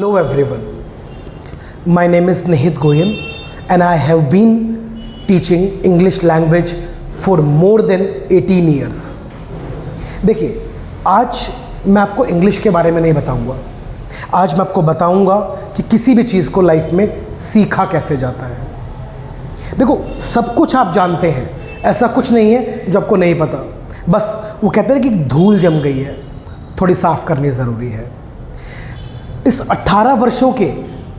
Hello everyone, my name is Nihit Goyal and I have been teaching English language for more than 18 years. देखिए, आज मैं आपको English के बारे में नहीं बताऊंगा। आज मैं आपको बताऊंगा कि किसी भी चीज़ को लाइफ में सीखा कैसे जाता है। देखो, सब कुछ आप जानते हैं, ऐसा कुछ नहीं है जो आपको नहीं पता। बस वो कहते हैं कि धूल जम गई है, थोड़ी साफ़ करनी ज़रूरी है। इस 18 वर्षों के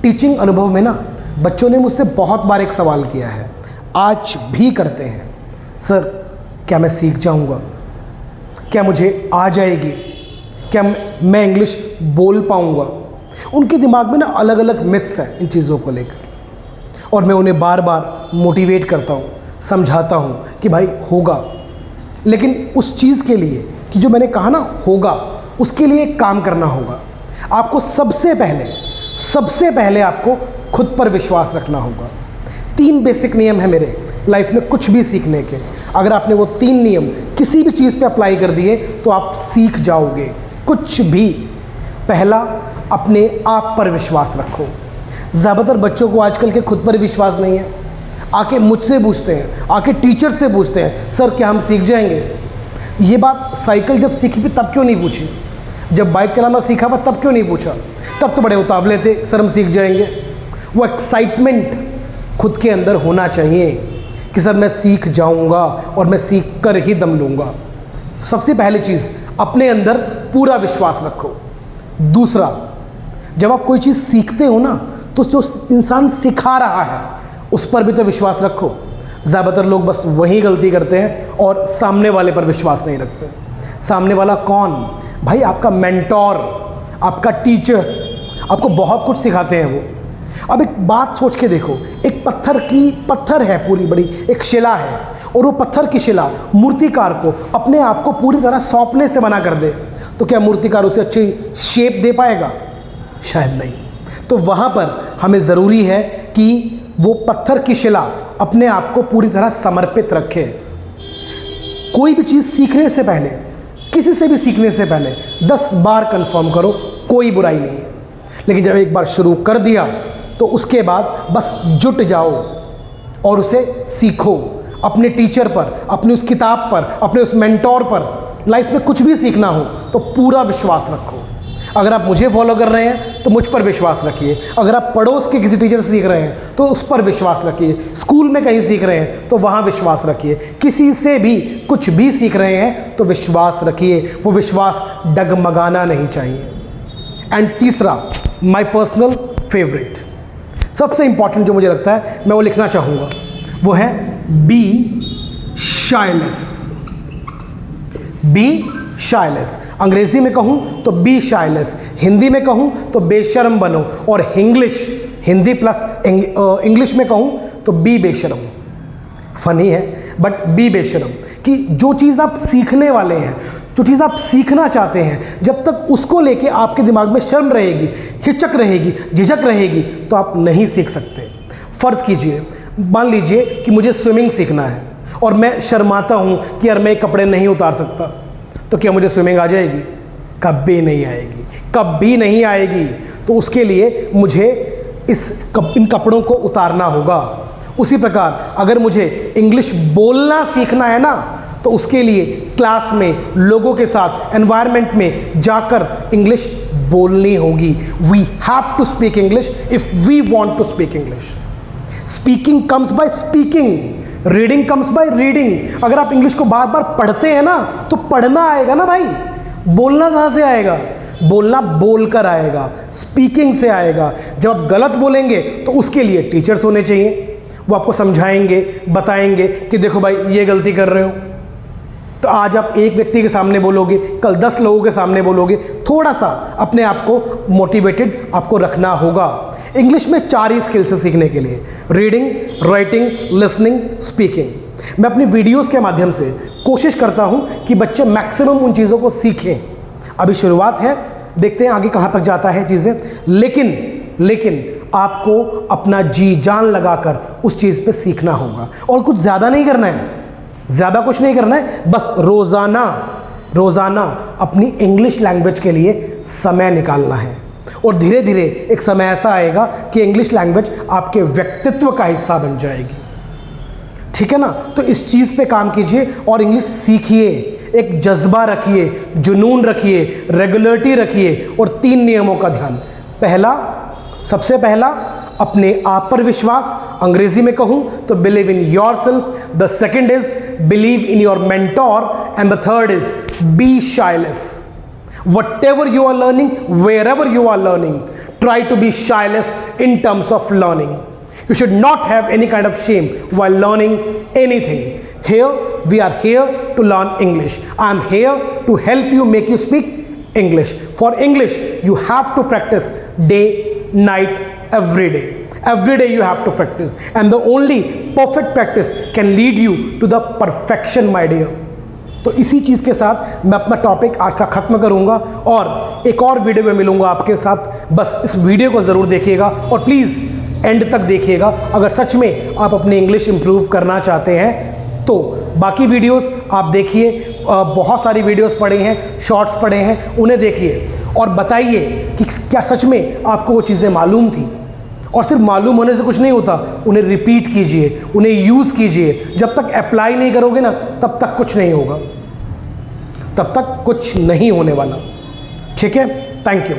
टीचिंग अनुभव में ना, बच्चों ने मुझसे बहुत बार एक सवाल किया है, आज भी करते हैं, सर क्या मैं सीख जाऊंगा, क्या मुझे आ जाएगी, क्या मैं इंग्लिश बोल पाऊंगा। उनके दिमाग में ना अलग अलग मिथ्स हैं इन चीज़ों को लेकर, और मैं उन्हें बार बार मोटिवेट करता हूँ, समझाता हूँ कि भाई होगा, लेकिन उस चीज़ के लिए कि जो मैंने कहा ना होगा, उसके लिए एक काम करना होगा। आपको सबसे पहले आपको खुद पर विश्वास रखना होगा। 3 बेसिक नियम हैं मेरे लाइफ में कुछ भी सीखने के। अगर आपने वो 3 नियम किसी भी चीज़ पे अप्लाई कर दिए तो आप सीख जाओगे कुछ भी। पहला, अपने आप पर विश्वास रखो। ज़्यादातर बच्चों को आजकल के खुद पर विश्वास नहीं है। आके मुझसे पूछते हैं, आके टीचर से पूछते हैं, सर क्या हम सीख जाएंगे। ये बात साइकिल जब सीखी थी तब क्यों नहीं पूछी, जब बाइक चलाना सीखा था तब क्यों नहीं पूछा। तब तो बड़े उतावले थे, सर हम सीख जाएंगे। वो एक्साइटमेंट खुद के अंदर होना चाहिए कि सर मैं सीख जाऊंगा और मैं सीख कर ही दम लूँगा। सबसे पहली चीज़, अपने अंदर पूरा विश्वास रखो। दूसरा, जब आप कोई चीज़ सीखते हो ना, तो जो इंसान सिखा रहा है उस पर भी तो विश्वास रखो। ज़्यादातर लोग बस वही गलती करते हैं और सामने वाले पर विश्वास नहीं रखते। सामने वाला कौन? भाई आपका मेंटोर, आपका टीचर, आपको बहुत कुछ सिखाते हैं वो। अब एक बात सोच के देखो, एक पत्थर है, पूरी बड़ी एक शिला है, और वो पत्थर की शिला मूर्तिकार को अपने आप को पूरी तरह सौंपने से मना कर दे, तो क्या मूर्तिकार उसे अच्छी शेप दे पाएगा? शायद नहीं। तो वहाँ पर हमें ज़रूरी है कि वो पत्थर की शिला अपने आप को पूरी तरह समर्पित रखे। कोई भी चीज़ सीखने से पहले, किसी से भी सीखने से पहले 10 बार कंफर्म करो, कोई बुराई नहीं है। लेकिन जब एक बार शुरू कर दिया तो उसके बाद बस जुट जाओ और उसे सीखो। अपने टीचर पर, अपनी उस किताब पर, अपने उस मेंटोर पर लाइफ में कुछ भी सीखना हो तो पूरा विश्वास रखो। अगर आप मुझे फॉलो कर रहे हैं तो मुझ पर विश्वास रखिए। अगर आप पड़ोस के किसी टीचर से सीख रहे हैं तो उस पर विश्वास रखिए। स्कूल में कहीं सीख रहे हैं तो वहाँ विश्वास रखिए। किसी से भी कुछ भी सीख रहे हैं तो विश्वास रखिए। वो विश्वास डगमगाना नहीं चाहिए। एंड तीसरा, माय पर्सनल फेवरेट, सबसे इंपॉर्टेंट जो मुझे लगता है मैं वो लिखना चाहूँगा, वो है बी शायलेस। बी शायलेस। अंग्रेजी में कहूँ तो बी शायलेस, हिंदी में कहूँ तो बेशर्म बनो, और हिंदी प्लस इंग्लिश में कहूँ तो बी बेशर्म। फनी है बट बी बेशर्म। कि जो चीज़ आप सीखने वाले हैं, जो चीज़ आप सीखना चाहते हैं, जब तक उसको लेके आपके दिमाग में शर्म रहेगी, हिचक रहेगी, झिझक रहेगी, तो आप नहीं सीख सकते। फ़र्ज़ कीजिए, मान लीजिए कि मुझे स्विमिंग सीखना है और मैं शर्माता हूँ कि यार मैं कपड़े नहीं उतार सकता, तो क्या मुझे स्विमिंग आ जाएगी? कभी नहीं आएगी, कभी नहीं आएगी। तो उसके लिए मुझे इन कपड़ों को उतारना होगा। उसी प्रकार अगर मुझे इंग्लिश बोलना सीखना है ना, तो उसके लिए क्लास में, लोगों के साथ, एनवायरनमेंट में जाकर इंग्लिश बोलनी होगी। We have to speak English if we want to speak English. Speaking comes by speaking, reading comes by reading. अगर आप इंग्लिश को बार बार पढ़ते हैं ना, तो पढ़ना आएगा ना भाई, बोलना कहाँ से आएगा? बोलना बोलकर आएगा, स्पीकिंग से आएगा। जब आप गलत बोलेंगे तो उसके लिए टीचर्स होने चाहिए, वो आपको समझाएंगे, बताएंगे कि देखो भाई ये गलती कर रहे हो। तो आज आप एक व्यक्ति के सामने बोलोगे, कल 10 लोगों के सामने बोलोगे। थोड़ा सा अपने आप को मोटिवेटेड आपको रखना होगा। इंग्लिश में 4 ही स्किल्स है सीखने के लिए, रीडिंग, राइटिंग, लिसनिंग, स्पीकिंग। मैं अपनी वीडियोस के माध्यम से कोशिश करता हूं कि बच्चे मैक्सिमम उन चीज़ों को सीखें। अभी शुरुआत है, देखते हैं आगे कहाँ तक जाता है चीज़ें। लेकिन आपको अपना जी जान लगाकर उस चीज़ पे सीखना होगा, और कुछ ज़्यादा नहीं करना है, ज़्यादा कुछ नहीं करना है। बस रोज़ाना अपनी इंग्लिश लैंग्वेज के लिए समय निकालना है। और धीरे धीरे एक समय ऐसा आएगा कि इंग्लिश लैंग्वेज आपके व्यक्तित्व का हिस्सा बन जाएगी। ठीक है ना? तो इस चीज़ पे काम कीजिए और इंग्लिश सीखिए, एक जज्बा रखिए, जुनून रखिए, रेगुलरिटी रखिए और 3 नियमों का ध्यान। सबसे पहला अपने आप पर विश्वास, अंग्रेजी में कहूं तो believe in yourself. The second is believe in your mentor and the third is be shyless. Whatever you are learning, wherever you are learning, try to be shyless in terms of learning. You should not have any kind of shame while learning anything. Here, we are here to learn English. I am here to help you, make you speak English. For English, you have to practice day, night, every day. Every day you have to practice. And the only perfect practice can lead you to the perfection, my dear. तो इसी चीज़ के साथ मैं अपना topic आज का ख़त्म करूँगा और एक और वीडियो में मिलूँगा आपके साथ। बस इस वीडियो को ज़रूर देखिएगा और प्लीज़ एंड तक देखिएगा अगर सच में आप अपनी इंग्लिश इम्प्रूव करना चाहते हैं तो। बाकी वीडियोस आप देखिए, बहुत सारी वीडियोस पड़े हैं, शॉर्ट्स पड़े हैं, उन्हें देखिए और बताइए कि क्या सच में आपको वो चीज़ें मालूम थी। और सिर्फ मालूम होने से कुछ नहीं होता, उन्हें रिपीट कीजिए, उन्हें यूज़ कीजिए। जब तक अप्लाई नहीं करोगे ना तब तक कुछ नहीं होगा, तब तक कुछ नहीं होने वाला। ठीक है? Thank you.